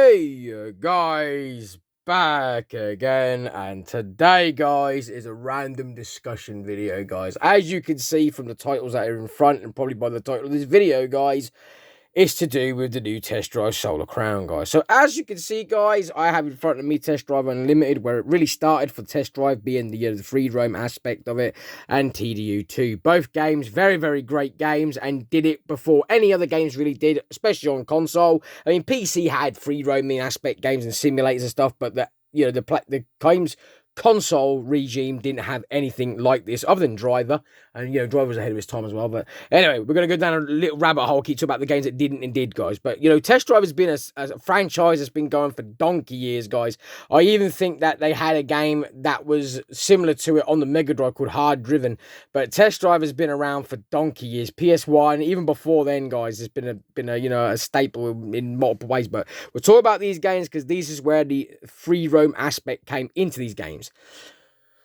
Hey guys, back again, and today guys is a random discussion video guys. As you can see from the titles that are in front and probably by the title of this video guys, it's to do with the new Test Drive Solar Crown guys. So as you can see guys, I have in front of me Test Drive Unlimited, where it really started for Test Drive being the free roam aspect of it, and TDU2. Both games, very great games, and did it before any other games really did, especially on console. I mean, PC had free roaming aspect games and simulators and stuff, but the games console regime didn't have anything like this other than Driver, and Driver was ahead of his time as well. But anyway, we're going to go down a little rabbit hole, keep talking about the games that didn't and did, guys. But Test Drive has been a franchise that's been going for donkey years, guys. I even think that they had a game that was similar to it on the Mega Drive called Hard Driven. But Test Drive has been around for donkey years. PS1, even before then, guys, it's been a staple in multiple ways. But we'll talk about these games because this is where the free roam aspect came into these games.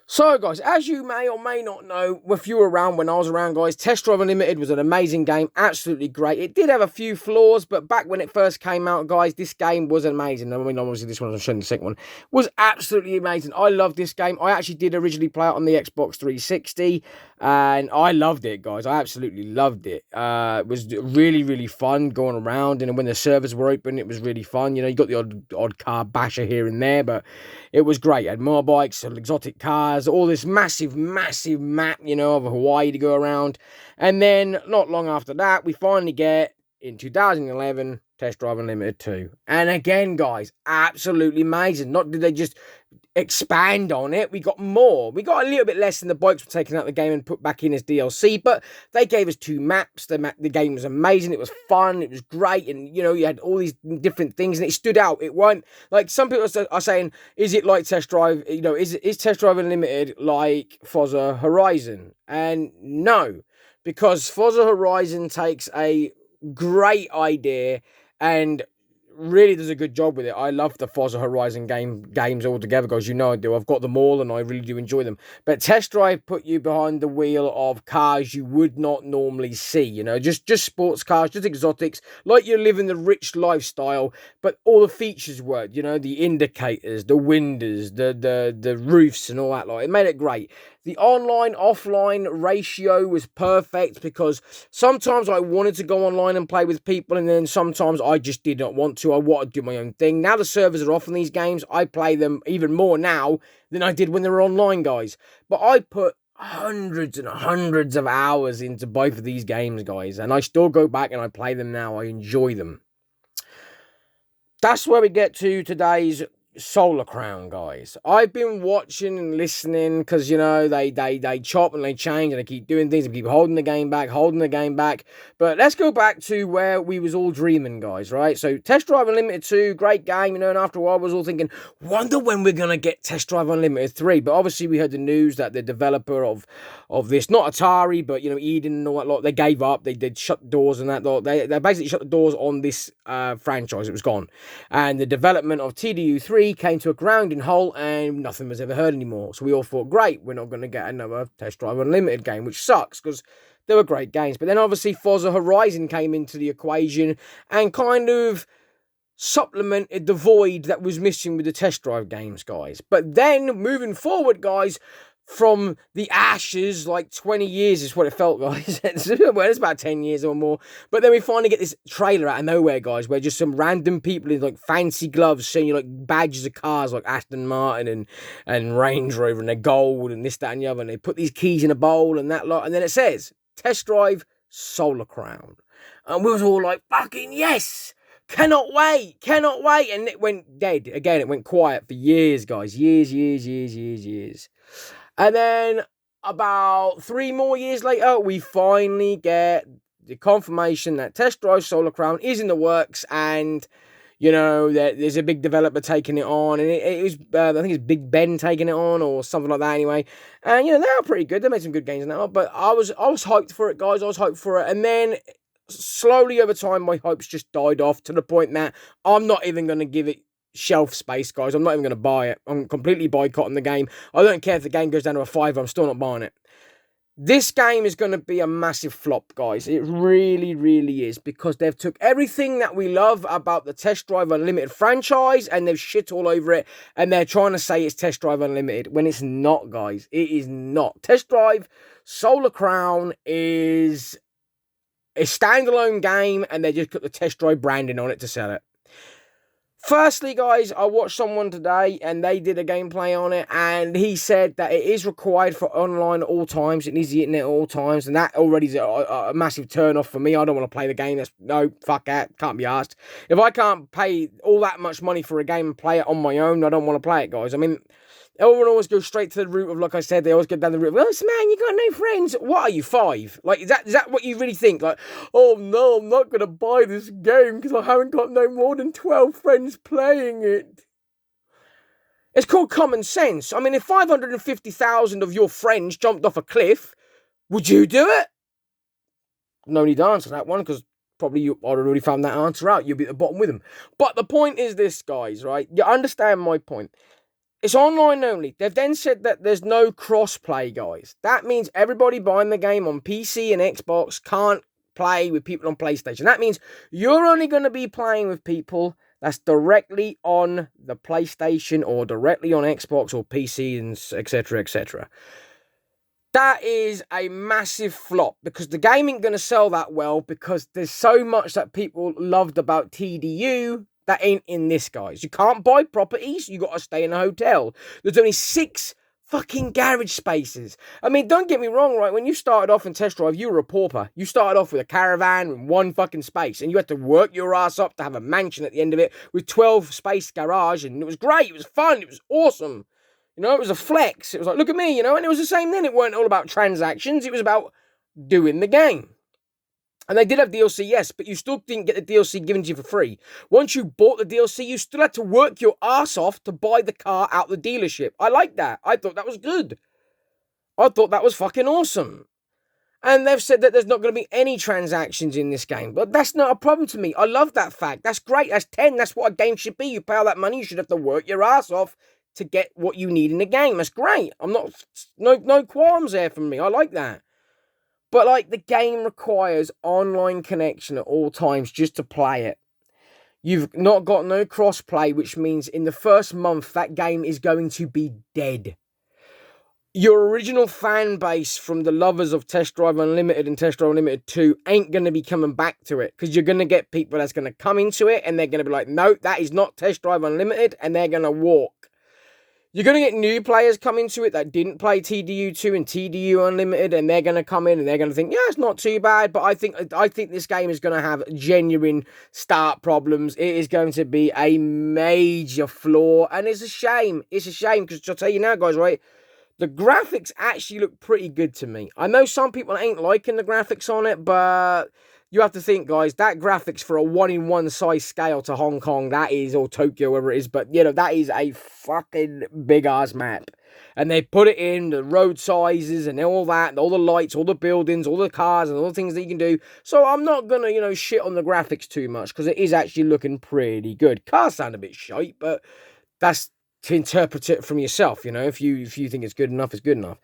So, guys, as you may or may not know, if you were around when I was around, guys, Test Drive Unlimited was an amazing game, absolutely great. It did have a few flaws, but back when it first came out, guys, this game was amazing. I mean, obviously, this one, I'm showing the second one, was absolutely amazing. I loved this game. I actually did originally play it on the Xbox 360, and I loved it, guys. I absolutely loved it. It was really fun going around, and when the servers were open, it was really fun. You got the odd car basher here and there, but it was great. It had more bikes, exotic cars, all this massive map, of Hawaii to go around. And then, not long after that, we finally get, in 2011, Test Drive Unlimited 2. And again, guys, absolutely amazing. Not did they just expand on it, we got more. We got a little bit less than the bikes were taken out of the game and put back in as DLC, but they gave us 2 maps. The game was amazing. It was fun. It was great. And, you had all these different things and it stood out. It weren't like some people are saying, is it like Test Drive? Is Test Drive Unlimited like Forza Horizon? And no, because Forza Horizon takes a great idea and really does a good job with it. I love the Forza Horizon games altogether, guys. I do. I've got them all and I really do enjoy them. But Test Drive put you behind the wheel of cars you would not normally see, just sports cars, just exotics, like you're living the rich lifestyle, but all the features worked, the indicators, the windows, the roofs and all that. It made it great. The online-offline ratio was perfect because sometimes I wanted to go online and play with people, and then sometimes I just did not want to. I wanted to do my own thing. Now the servers are off on these games. I play them even more now than I did when they were online, guys. But I put hundreds and hundreds of hours into both of these games, guys, and I still go back and I play them now. I enjoy them. That's where we get to today's Solar Crown, guys. I've been watching and listening because they chop and they change and they keep doing things and keep holding the game back. But let's go back to where we was all dreaming, guys, right? So Test Drive Unlimited 2, great game, and after a while I was all thinking, wonder when we're gonna get Test Drive Unlimited 3. But obviously we heard the news that the developer of this, not Atari, but Eden and all that lot, they gave up. They did shut doors and that lot. They basically shut the doors on this franchise. It was gone, and the development of TDU3 came to a grounding halt and nothing was ever heard anymore. So we all thought, great, we're not going to get another Test Drive Unlimited game, which sucks because they were great games. But then obviously Forza Horizon came into the equation and kind of supplemented the void that was missing with the Test Drive games, guys. But then moving forward, guys, from the ashes, like 20 years is what it felt, guys. It's about 10 years or more. But then we finally get this trailer out of nowhere, guys, where just some random people in like fancy gloves showing you like badges of cars like Aston Martin and Range Rover, and they're gold and this, that, and the other. And they put these keys in a bowl and that lot. And then it says Test Drive Solar Crown. And we was all like, fucking yes! Cannot wait. And it went dead. Again, it went quiet for years, guys. Years. And then about 3 more years later, we finally get the confirmation that Test Drive Solar Crown is in the works, and there's a big developer taking it on, and it was I think it's Big Ben taking it on or something like that anyway. And they are pretty good. They made some good games in that, but I was hyped for it, guys. I was hyped for it, and then slowly over time, my hopes just died off to the point that I'm not even going to give it shelf space, guys. I'm not even going to buy it. I'm completely boycotting the game. I don't care if the game goes down to a 5, I'm still not buying it. This game is going to be a massive flop, guys. It really, really is, because they've took everything that we love about the Test Drive Unlimited franchise and they've shit all over it, and they're trying to say it's Test Drive Unlimited when it's not, guys. It is not. Test Drive Solar Crown is a standalone game, and they just put the Test Drive branding on it to sell it. Firstly, guys, I watched someone today and they did a gameplay on it, and he said that it is required for online at all times. It needs the internet at all times, and that already is a massive turn off for me. I don't want to play the game. No, fuck that. Can't be asked. If I can't pay all that much money for a game and play it on my own, I don't want to play it, guys. I mean, everyone always goes straight to the route of, like I said, they always go down the route of, oh, man, you got no friends. What are you, 5? Like, is that what you really think? Like, oh, no, I'm not going to buy this game because I haven't got no more than 12 friends playing it. It's called common sense. I mean, if 550,000 of your friends jumped off a cliff, would you do it? No need to answer that one, because probably you already found that answer out. You'll be at the bottom with them. But the point is this, guys, right? You understand my point. It's online only. They've then said that there's no cross-play, guys. That means everybody buying the game on PC and Xbox can't play with people on PlayStation. That means you're only going to be playing with people that's directly on the PlayStation or directly on Xbox or PC, and etc., etc. That is a massive flop, because the game ain't going to sell that well, because there's so much that people loved about TDU that ain't in this, guys. You can't buy properties. You got to stay in a hotel. There's only 6 fucking garage spaces. I mean, don't get me wrong, right? When you started off in Test Drive, you were a pauper. You started off with a caravan and 1 fucking space, and you had to work your ass up to have a mansion at the end of it with 12 space garage, and it was great. It was fun. It was awesome. You know, it was a flex. It was like, look at me, you know, and it was the same then. It weren't all about transactions. It was about doing the game. And they did have DLC, yes, but you still didn't get the DLC given to you for free. Once you bought the DLC, you still had to work your ass off to buy the car out the dealership. I like that. I thought that was good. I thought that was fucking awesome. And they've said that there's not going to be any transactions in this game. But that's not a problem to me. I love that fact. That's great. That's 10. That's what a game should be. You pay all that money, you should have to work your ass off to get what you need in the game. That's great. I'm not... No qualms there from me. I like that. But, like, the game requires online connection at all times just to play it. You've not got no cross-play, which means in the first month, that game is going to be dead. Your original fan base from the lovers of Test Drive Unlimited and Test Drive Unlimited 2 ain't going to be coming back to it, because you're going to get people that's going to come into it and they're going to be like, no, that is not Test Drive Unlimited, and they're going to walk. You're going to get new players come into it that didn't play TDU2 and TDU Unlimited, and they're going to come in and they're going to think, yeah, it's not too bad, but I think this game is going to have genuine start problems. It is going to be a major flaw, and it's a shame. It's a shame, because I'll tell you now, guys, right, the graphics actually look pretty good to me. I know some people ain't liking the graphics on it, but you have to think, guys, that graphics for a 1-in-1 size scale to Hong Kong, that is, or Tokyo, wherever it is, but, you know, that is a fucking big-ass map. And they put it in, the road sizes and all that, and all the lights, all the buildings, all the cars, and all the things that you can do. So I'm not gonna, you know, shit on the graphics too much, because it is actually looking pretty good. Cars sound a bit shite, but that's to interpret it from yourself, you know. If you think it's good enough, it's good enough.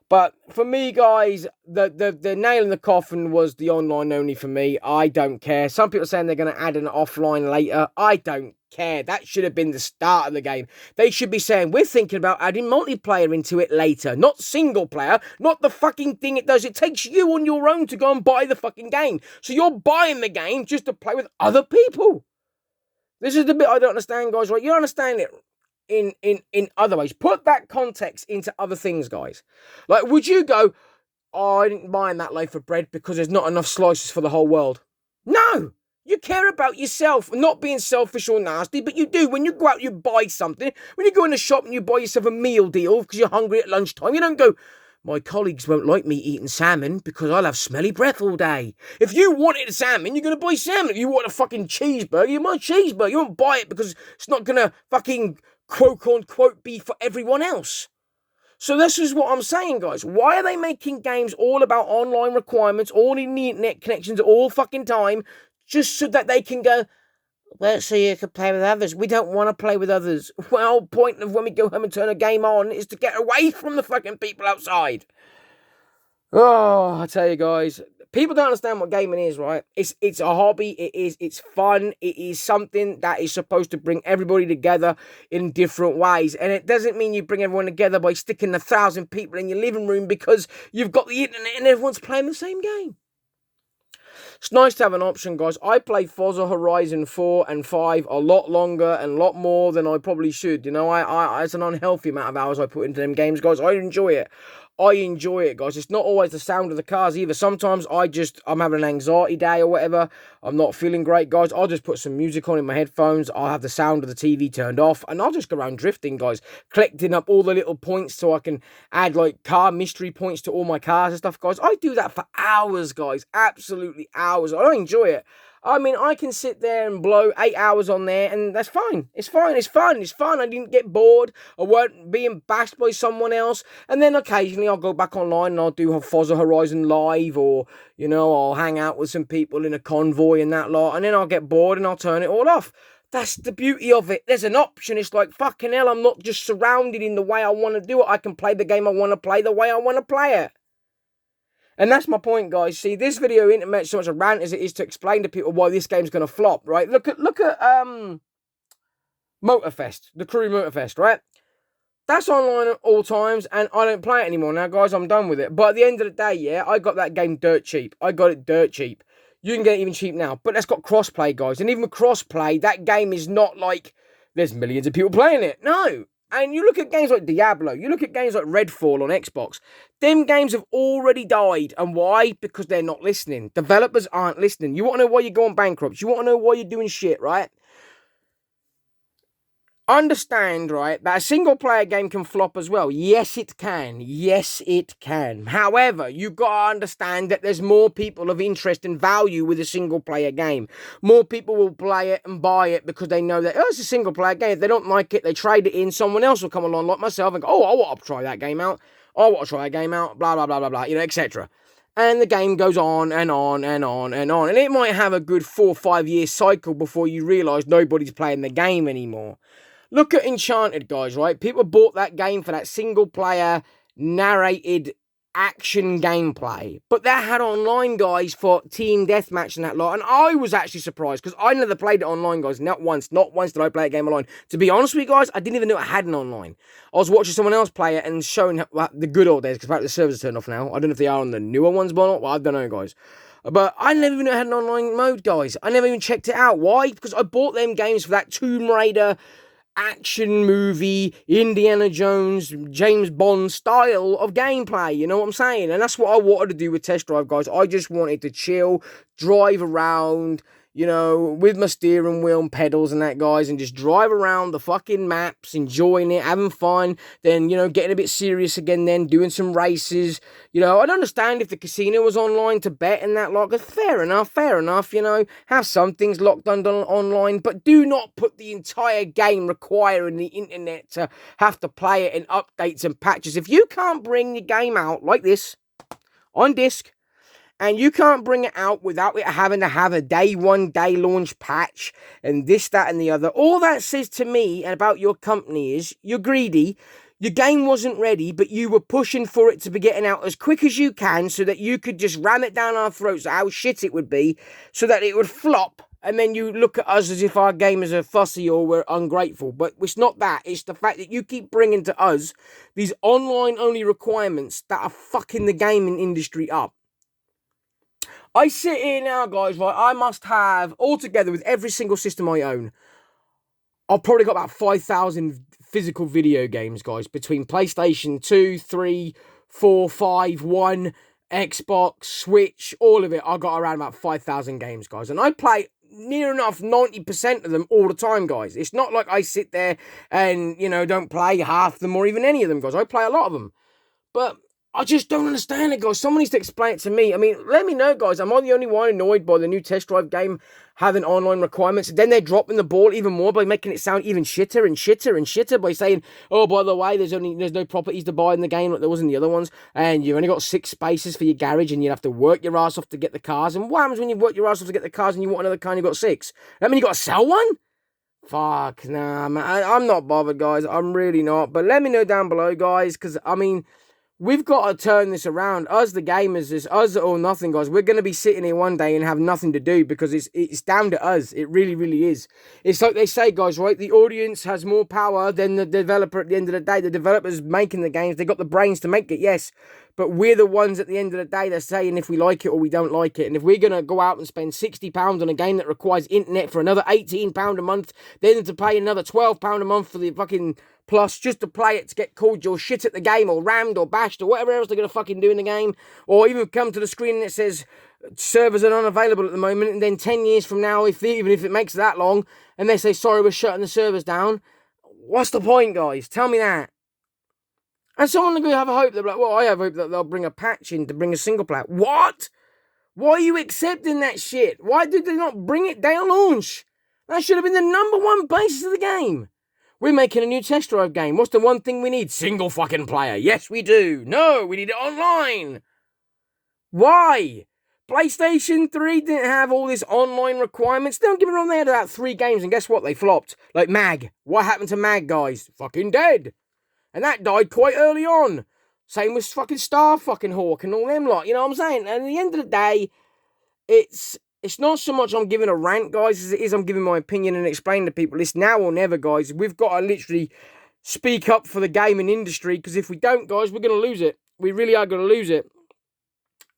But for me, guys, the nail in the coffin was the online only for me. I don't care. Some people are saying they're going to add an offline later. I don't care. That should have been the start of the game. They should be saying, we're thinking about adding multiplayer into it later. Not single player. Not the fucking thing it does. It takes you on your own to go and buy the fucking game. So you're buying the game just to play with other people. This is the bit I don't understand, guys, right? You understand it in other ways. Put that context into other things, guys. Like, would you go, oh, I didn't mind that loaf of bread because there's not enough slices for the whole world? No! You care about yourself, not being selfish or nasty, but you do. When you go out, you buy something. When you go in the shop and you buy yourself a meal deal because you're hungry at lunchtime, you don't go, my colleagues won't like me eating salmon because I'll have smelly breath all day. If you wanted salmon, you're going to buy salmon. If you want a fucking cheeseburger, you buy a cheeseburger. You won't buy it because it's not going to fucking quote-unquote be for everyone else. So this is what I'm saying, guys. Why are they making games all about online requirements, all in the internet connections all fucking time, just so that they can go, well, so you can play with others. We don't want to play with others. Well, point of when we go home and turn a game on is to get away from the fucking people outside. Oh, I tell you guys, people don't understand what gaming is, right? It's a hobby. It's fun. It is something that is supposed to bring everybody together in different ways. And it doesn't mean you bring everyone together by sticking 1,000 people in your living room because you've got the internet and everyone's playing the same game. It's nice to have an option, guys. I play Forza Horizon 4 and 5 a lot longer and a lot more than I probably should. You know, it's an unhealthy amount of hours I put into them games, guys. I enjoy it. I enjoy it, guys. It's not always the sound of the cars either. Sometimes I'm having an anxiety day or whatever. I'm not feeling great, guys. I'll just put some music on in my headphones. I'll have the sound of the TV turned off. And I'll just go around drifting, guys. Collecting up all the little points so I can add, like, car mystery points to all my cars and stuff, guys. I do that for hours, guys. Absolutely hours. I enjoy it. I mean, I can sit there and blow 8 hours on there, and that's fine. It's fine. It's fun. It's fun. I didn't get bored. I weren't being bashed by someone else. And then occasionally I'll go back online and I'll do Forza Horizon Live, or, you know, I'll hang out with some people in a convoy and that lot, and then I'll get bored and I'll turn it all off. That's the beauty of it. There's an option. It's like, fucking hell, I'm not just surrounded in the way I want to do it. I can play the game I want to play the way I want to play it. And that's my point, guys. See, this video isn't meant so much a rant as it is to explain to people why this game's going to flop, right? Look at Motorfest, the Crew Motorfest, right? That's online at all times, and I don't play it anymore now, guys. I'm done with it. But at the end of the day, yeah, I got that game dirt cheap. I got it dirt cheap. You can get it even cheap now. But that's got crossplay, guys. And even with crossplay, that game is not like there's millions of people playing it. No. And you look at games like Diablo, you look at games like Redfall on Xbox, them games have already died. And why? Because they're not listening. Developers aren't listening. You want to know why you're going bankrupt? You want to know why you're doing shit, right? Understand, right, that a single player game can flop as well. Yes, it can. Yes, it can. However, you've got to understand that there's more people of interest and value with a single player game. More people will play it and buy it because they know that, oh, it's a single player game. If they don't like it, they trade it in. Someone else will come along like myself and go, oh, I want to try that game out. I want to try that game out, blah, blah, blah, blah, blah, you know, etc. And the game goes on and on and on and on. And it might have a good 4 or 5 year cycle before you realise nobody's playing the game anymore. Look at Enchanted, guys, right? People bought that game for that single-player, narrated action gameplay. But that had online, guys, for team deathmatch and that lot. And I was actually surprised, because I never played it online, guys. Not once. Not once did I play a game online. To be honest with you, guys, I didn't even know it had an online. I was watching someone else play it and showing the good old days, because apparently the servers are turned off now. I don't know if they are on the newer ones or not. Well, I don't know, guys. But I never even knew it had an online mode, guys. I never even checked it out. Why? Because I bought them games for that Tomb Raider action movie, Indiana Jones, James Bond style of gameplay, you know what I'm saying? And that's what I wanted to do with Test Drive, guys. I just wanted to chill, drive around, you know, with my steering wheel and pedals and that, guys, and just drive around the fucking maps, enjoying it, having fun, then, you know, getting a bit serious again, then doing some races. You know, I'd understand if the casino was online to bet and that lot, because fair enough, you know, have some things locked under online, but do not put the entire game requiring the internet to have to play it in updates and patches. If you can't bring your game out like this, on disc, and you can't bring it out without it having to have a day launch patch and this, that, and the other. All that says to me about your company is you're greedy. Your game wasn't ready, but you were pushing for it to be getting out as quick as you can so that you could just ram it down our throats, how shit it would be, so that it would flop. And then you look at us as if our gamers are fussy or we're ungrateful. But it's not that. It's the fact that you keep bringing to us these online-only requirements that are fucking the gaming industry up. I sit here now, guys, right, I must have, altogether with every single system I own, I've probably got about 5,000 physical video games, guys, between PlayStation 2, 3, 4, 5, 1, Xbox, Switch, all of it. I've got around about 5,000 games, guys, and I play near enough 90% of them all the time, guys. It's not like I sit there and, you know, don't play half of them or even any of them, guys. I play a lot of them, but I just don't understand it, guys. Someone needs to explain it to me. I mean, let me know, guys. Am I the only one annoyed by the new Test Drive game having online requirements? Then they're dropping the ball even more by making it sound even shitter and shitter and shitter by saying, oh, by the way, there's no properties to buy in the game like there was in the other ones, and you've only got 6 spaces for your garage, and you have to work your ass off to get the cars. And what happens when you work your ass off to get the cars and you want another car and you've got 6? I mean, you got to sell one? Fuck, nah, man. I'm not bothered, guys. I'm really not. But let me know down below, guys, because, I mean, we've got to turn this around. Us, the gamers, is us or nothing, guys. We're going to be sitting here one day and have nothing to do because it's down to us. It really, really is. It's like they say, guys, right? The audience has more power than the developer at the end of the day. The developer's making the games. They got the brains to make it, yes. But we're the ones at the end of the day that's saying if we like it or we don't like it. And if we're going to go out and spend £60 on a game that requires internet for another £18 a month, then to pay another £12 a month for the fucking Plus just to play it to get called your shit at the game or rammed or bashed or whatever else they're going to fucking do in the game, or even come to the screen and it says servers are unavailable at the moment, and then 10 years from now, even if it makes that long, and they say, sorry, we're shutting the servers down, what's the point, guys? Tell me that. And someone going to have a hope, they're like, well, I have hope that they'll bring a patch in to bring a single player. What? Why are you accepting that shit? Why did they not bring it day on launch? That should have been the #1 basis of the game. We're making a new test drive game. What's the one thing we need? Single fucking player. Yes, we do. No, we need it online. Why? PlayStation 3 didn't have all these online requirements. Don't get me wrong, they had about 3 games, and guess what? They flopped. Like Mag. What happened to Mag, guys? Fucking dead. And that died quite early on. Same with fucking Star fucking Hawk and all them lot. You know what I'm saying? And at the end of the day, it's not so much I'm giving a rant, guys, as it is I'm giving my opinion and explaining to people, it's now or never, guys. We've got to literally speak up for the gaming industry, because if we don't, guys, we're going to lose it. We really are going to lose it.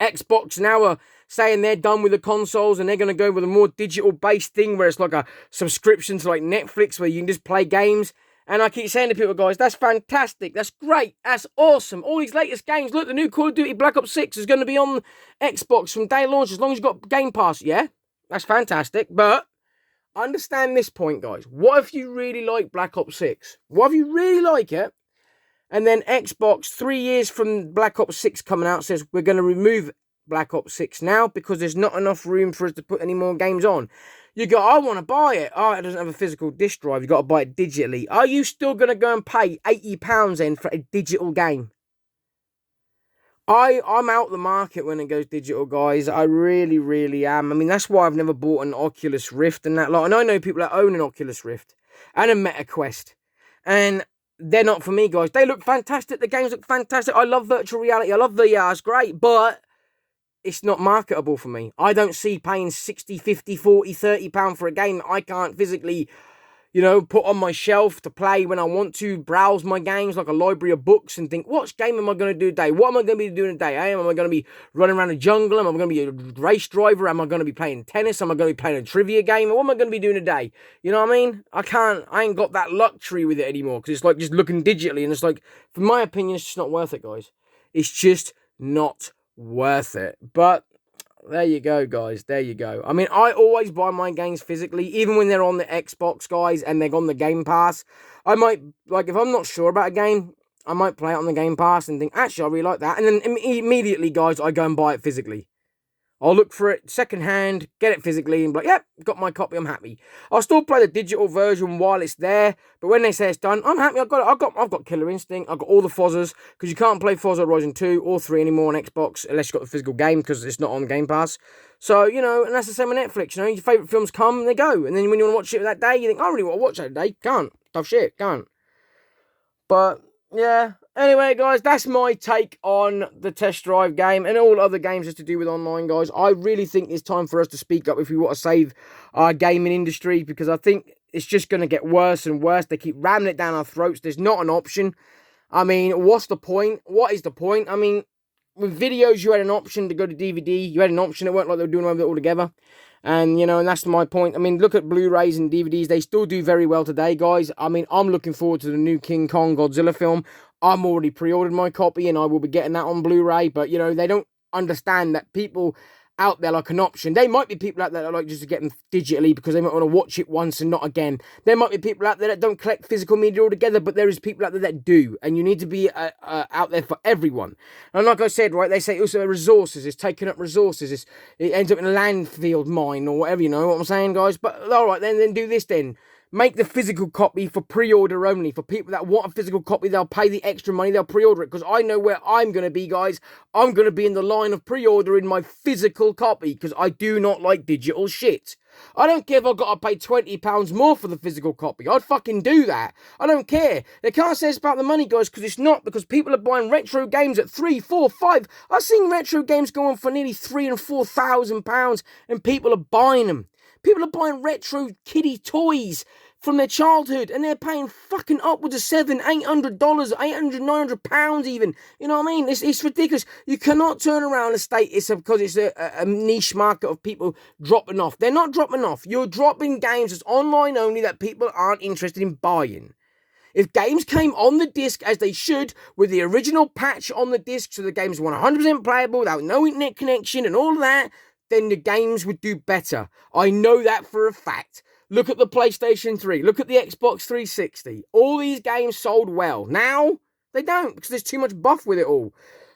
Xbox now are saying they're done with the consoles and they're going to go with a more digital-based thing where it's like a subscription to like Netflix where you can just play games. And I keep saying to people, guys, that's fantastic. That's great. That's awesome. All these latest games. Look, the new Call of Duty Black Ops 6 is going to be on Xbox from day launch as long as you've got Game Pass. Yeah, that's fantastic. But understand this point, guys. What if you really like Black Ops 6? What if you really like it? And then Xbox, 3 years from Black Ops 6 coming out, says we're going to remove Black Ops 6 now because there's not enough room for us to put any more games on. You go, I want to buy it. Oh, it doesn't have a physical disc drive. You've got to buy it digitally. Are you still going to go and pay £80 then for a digital game? I'm out the market when it goes digital, guys. I really, really am. I mean, that's why I've never bought an Oculus Rift and that lot. And I know people that own an Oculus Rift and a Meta Quest. And they're not for me, guys. They look fantastic. The games look fantastic. I love virtual reality. I love VR. It's great. But it's not marketable for me. I don't see paying 60, 50, 40, 30 pound for a game that I can't physically, you know, put on my shelf to play when I want to, browse my games like a library of books and think, what game am I going to do today? What am I going to be doing today? Am I going to be running around the jungle? Am I going to be a race driver? Am I going to be playing tennis? Am I going to be playing a trivia game? What am I going to be doing today? You know what I mean? I ain't got that luxury with it anymore because it's like just looking digitally and it's like, for my opinion, it's just not worth it, guys. It's just not worth it. But there you go, guys. There you go. I mean, I always buy my games physically, even when they're on the Xbox, guys, and they're on the Game Pass. I might, like, if I'm not sure about a game, I might play it on the Game Pass and think, actually, I really like that. And then immediately, guys, I go and buy it physically. I'll look for it secondhand, get it physically, and be like, yep, got my copy, I'm happy. I'll still play the digital version while it's there, but when they say it's done, I'm happy. I've got Killer Instinct, I've got all the Fozzas, because you can't play Forza Horizon 2 or 3 anymore on Xbox unless you've got the physical game, because it's not on Game Pass. So, you know, and that's the same with Netflix, you know, your favourite films come and they go, and then when you want to watch it that day, you think, I really want to watch that today. Can't. Tough shit, can't. But, yeah. Anyway, guys, that's my take on the test drive game and all other games that's to do with online, guys. I really think it's time for us to speak up if we want to save our gaming industry, because I think it's just going to get worse and worse. They keep ramming it down our throats. There's not an option. I mean, what's the point? What is the point? I mean, with videos, you had an option to go to DVD. You had an option. It weren't like they were doing away with it altogether. And, you know, and that's my point. I mean, look at Blu-rays and DVDs. They still do very well today, guys. I mean, I'm looking forward to the new King Kong Godzilla film. I'm already pre-ordered my copy and I will be getting that on Blu-ray. But, you know, they don't understand that people out there like an option. They might be people out there that like just to get them digitally because they might want to watch it once and not again. There might be people out there that don't collect physical media altogether, but there is people out there that do. And you need to be out there for everyone. And like I said, right, they say also resources. It's taking up resources. It ends up in a landfill mine or whatever, you know what I'm saying, guys? But all right, then do this then. make the physical copy for pre-order only. For people that want a physical copy, they'll pay the extra money, they'll pre-order it. Because I know where I'm going to be, guys. I'm going to be in the line of pre-ordering my physical copy. Because I do not like digital shit. I don't care if I've got to pay £20 more for the physical copy. I'd fucking do that. I don't care. They can't say it's about the money, guys, because it's not. Because people are buying retro games at 3, 4, 5. I've seen retro games go on for nearly £3,000 and £4,000, and people are buying them. People are buying retro kiddie toys from their childhood, and they're paying fucking upwards of $700, $800, £800, £900 even. You know what I mean? It's ridiculous. You cannot turn around and state it's because it's a niche market of people dropping off. They're not dropping off. You're dropping games that's online only that people aren't interested in buying. If games came on the disc as they should, with the original patch on the disc, so the game's 100% playable without no internet connection and all of that, then the games would do better. I know that for a fact. Look at the PlayStation 3. Look at the Xbox 360. All these games sold well. Now, they don't, because there's too much buff with it all.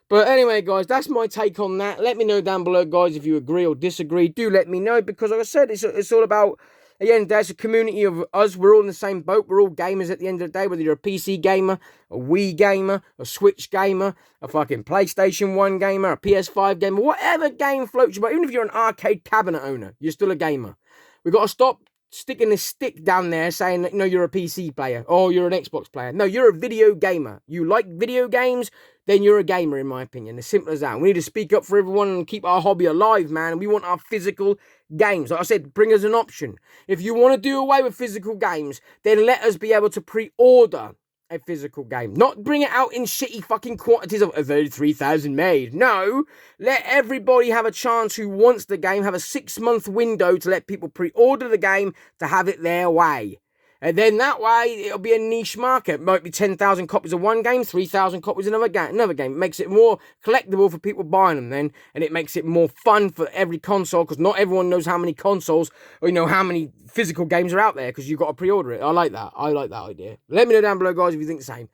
But anyway, guys, that's my take on that. Let me know down below, guys, if you agree or disagree. Do let me know, because like I said, it's all about, again, there's a community of us. We're all in the same boat. We're all gamers at the end of the day, whether you're a PC gamer, a Wii gamer, a Switch gamer, a fucking PlayStation 1 gamer, a PS5 gamer, whatever game floats your boat. Even if you're an arcade cabinet owner, you're still a gamer. We've got to stop sticking this stick down there saying that, you know, you're a PC player or you're an Xbox player. No, you're a video gamer. You like video games, then you're a gamer, in my opinion. As simple as that. We need to speak up for everyone and keep our hobby alive, man. We want our physical games. Like I said, bring us an option. If you want to do away with physical games, then let us be able to pre-order a physical game. Not bring it out in shitty fucking quantities of 3,000 made. No, let everybody have a chance who wants the game, have a 6-month window to let people pre-order the game to have it their way. And then that way, it'll be a niche market. It might be 10,000 copies of one game, 3,000 copies of another game. It makes it more collectible for people buying them then. And it makes it more fun for every console, because not everyone knows how many consoles, or, you know, how many physical games are out there, because you've got to pre-order it. I like that. I like that idea. Let me know down below, guys, if you think the same.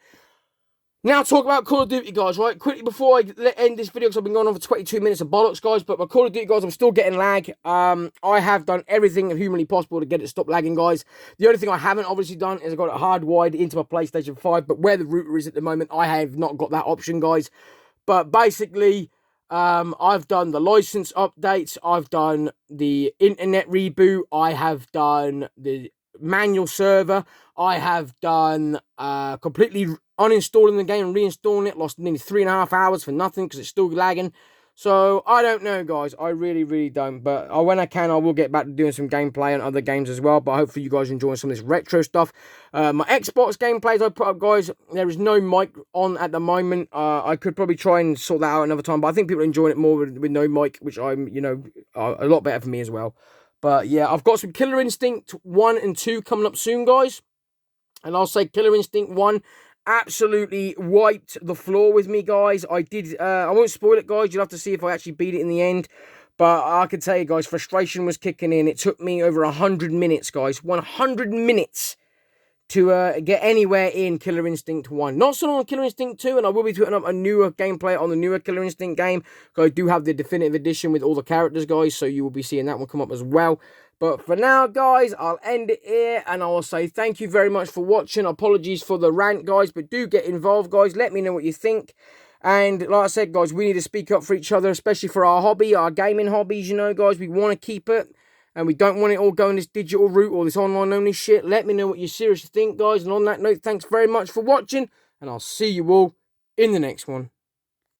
Now talk about Call of Duty, guys, right? Quickly before I end this video, because I've been going on for 22 minutes of bollocks, guys, but my Call of Duty, guys, I'm still getting lag. I have done everything humanly possible to get it to stop lagging, guys. The only thing I haven't obviously done is I got it hardwired into my PlayStation 5, but where the router is at the moment, I have not got that option, guys. But basically, I've done the license updates, I've done the internet reboot, I have done the manual server, I have done completely uninstalling the game and reinstalling it. Lost nearly 3.5 hours for nothing because it's still lagging. So I don't know, guys. I really don't. But when I can, I will get back to doing some gameplay on other games as well. But hopefully you guys are enjoying some of this retro stuff. My Xbox gameplays I put up, guys, there is no mic on at the moment. I could probably try and sort that out another time, but I think people are enjoying it more with no mic, which I'm, you know, a lot better for me as well. But yeah, I've got some Killer Instinct 1 and 2 coming up soon, guys. And I'll say Killer Instinct 1 absolutely wiped the floor with me, guys. I won't spoil it, guys. You'll have to see if I actually beat it in the end. But I can tell you, guys, frustration was kicking in. It took me over 100 minutes, guys. 100 minutes to get anywhere in Killer Instinct 1. Not so long on Killer Instinct 2, and I will be putting up a newer gameplay on the newer Killer Instinct game. Because I do have the definitive edition with all the characters, guys, so you will be seeing that one come up as well. But for now, guys, I'll end it here, and I will say thank you very much for watching. Apologies for the rant, guys, but do get involved, guys. Let me know what you think. And like I said, guys, we need to speak up for each other, especially for our hobby, our gaming hobbies, you know, guys. We want to keep it, and we don't want it all going this digital route or this online-only shit. Let me know what you seriously think, guys. And on that note, thanks very much for watching, and I'll see you all in the next one.